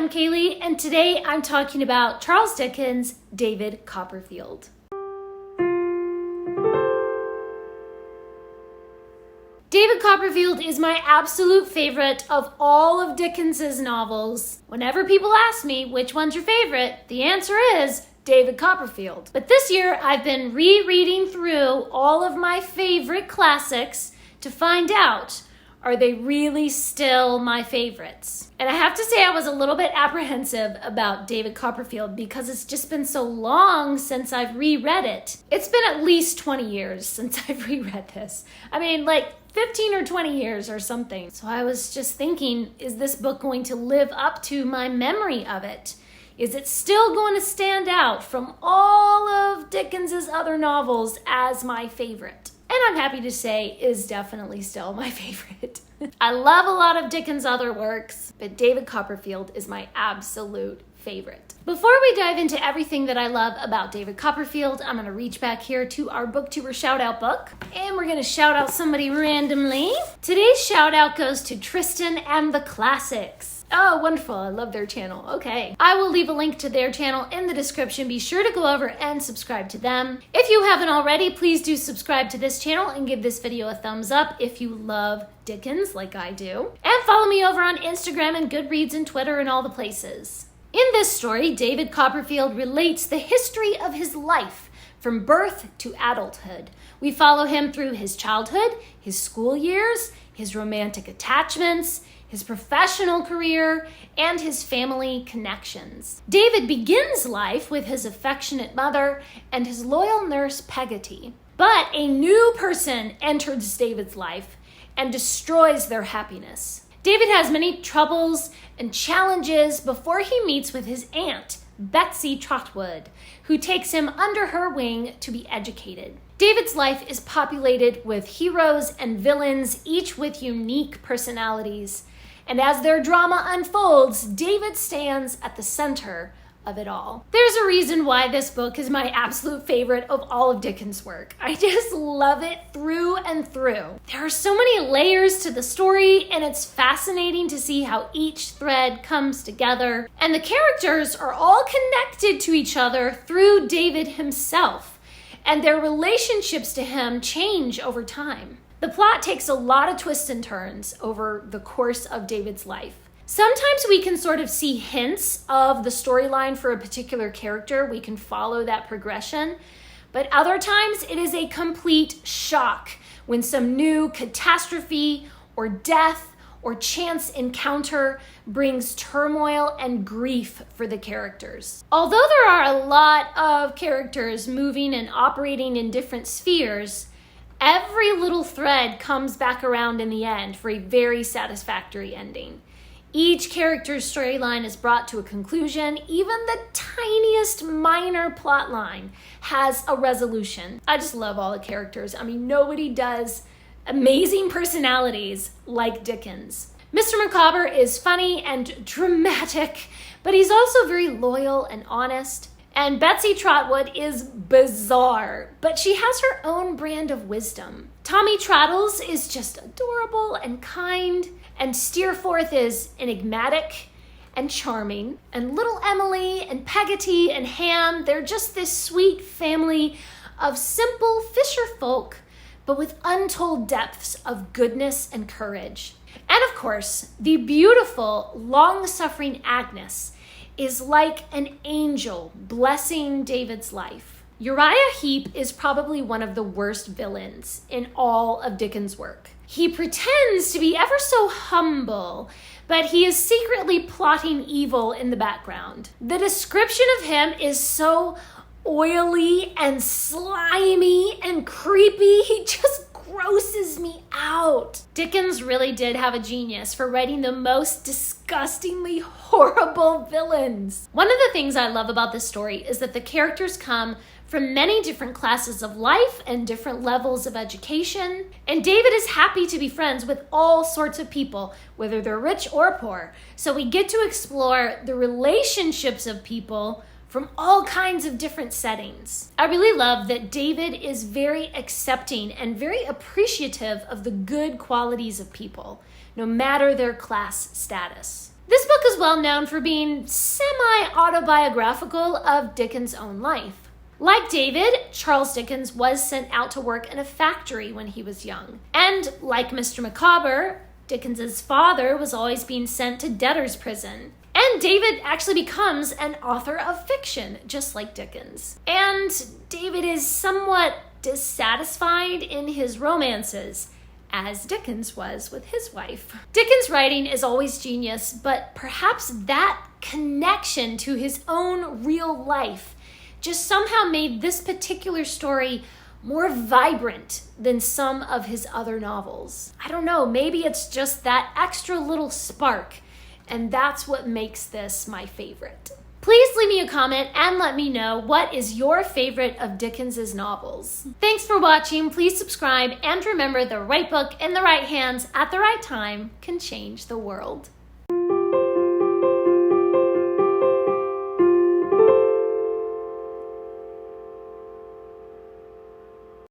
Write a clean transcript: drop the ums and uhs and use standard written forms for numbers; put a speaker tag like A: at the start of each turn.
A: I'm Kaylee, and today I'm talking about Charles Dickens' David Copperfield. David Copperfield is my absolute favorite of all of Dickens's novels. Whenever people ask me which one's your favorite, the answer is David Copperfield. But this year I've been rereading through all of my favorite classics to find out, are they really still my favorites? And I have to say I was a little bit apprehensive about David Copperfield because it's just been so long since I've reread it. It's been at least 20 years since I've reread this. I mean, like 15 or 20 years or something. So I was just thinking, is this book going to live up to my memory of it? Is it still going to stand out from all of Dickens's other novels as my favorite? And I'm happy to say is definitely still my favorite. I love a lot of Dickens' other works, but David Copperfield is my absolute favorite. Before we dive into everything that I love about David Copperfield, I'm going to reach back here to our Booktuber Shoutout book, and we're going to shout out somebody randomly. Today's shout out goes to Tristan and the Classics. Oh, wonderful. I love their channel. Okay. I will leave a link to their channel in the description. Be sure to go over and subscribe to them. If you haven't already, please do subscribe to this channel and give this video a thumbs up if you love Dickens like I do. And follow me over on Instagram and Goodreads and Twitter and all the places. In this story, David Copperfield relates the history of his life from birth to adulthood. We follow him through his childhood, his school years, his romantic attachments, his professional career, and his family connections. David begins life with his affectionate mother and his loyal nurse Peggotty. But a new person enters David's life and destroys their happiness. David has many troubles and challenges before he meets with his aunt, Betsy Trotwood, who takes him under her wing to be educated. David's life is populated with heroes and villains, each with unique personalities. And as their drama unfolds, David stands at the center of it all. There's a reason why this book is my absolute favorite of all of Dickens' work. I just love it through and through. There are so many layers to the story, and it's fascinating to see how each thread comes together. And the characters are all connected to each other through David himself, and their relationships to him change over time. The plot takes a lot of twists and turns over the course of David's life. Sometimes we can sort of see hints of the storyline for a particular character. We can follow that progression. But other times it is a complete shock when some new catastrophe or death or chance encounter brings turmoil and grief for the characters. Although there are a lot of characters moving and operating in different spheres, every little thread comes back around in the end for a very satisfactory ending. Each character's storyline is brought to a conclusion. Even the tiniest minor plot line has a resolution. I just love all the characters. I mean, nobody does amazing personalities like Dickens. Mr. Micawber is funny and dramatic, but he's also very loyal and honest. And Betsy Trotwood is bizarre, but she has her own brand of wisdom. Tommy Traddles is just adorable and kind, and Steerforth is enigmatic and charming. And little Emily and Peggotty and Ham, they're just this sweet family of simple fisher folk, but with untold depths of goodness and courage. And of course, the beautiful, long-suffering Agnes is like an angel blessing David's life. Uriah Heep is probably one of the worst villains in all of Dickens' work. He pretends to be ever so humble, but he is secretly plotting evil in the background. The description of him is so oily and slimy and creepy. He just grosses me out. Dickens really did have a genius for writing the most disgustingly horrible villains. One of the things I love about this story is that the characters come from many different classes of life and different levels of education. And David is happy to be friends with all sorts of people, whether they're rich or poor. So we get to explore the relationships of people from all kinds of different settings. I really love that David is very accepting and very appreciative of the good qualities of people, no matter their class status. This book is well known for being semi-autobiographical of Dickens' own life. Like David, Charles Dickens was sent out to work in a factory when he was young. And like Mr. Micawber, Dickens' father was always being sent to debtor's prison. And David actually becomes an author of fiction, just like Dickens. And David is somewhat dissatisfied in his romances, as Dickens was with his wife. Dickens' writing is always genius, but perhaps that connection to his own real life just somehow made this particular story more vibrant than some of his other novels. I don't know, maybe it's just that extra little spark, and that's what makes this my favorite. Please leave me a comment and let me know what is your favorite of Dickens' novels. Thanks for watching. Please subscribe, and remember, the right book in the right hands at the right time can change the world.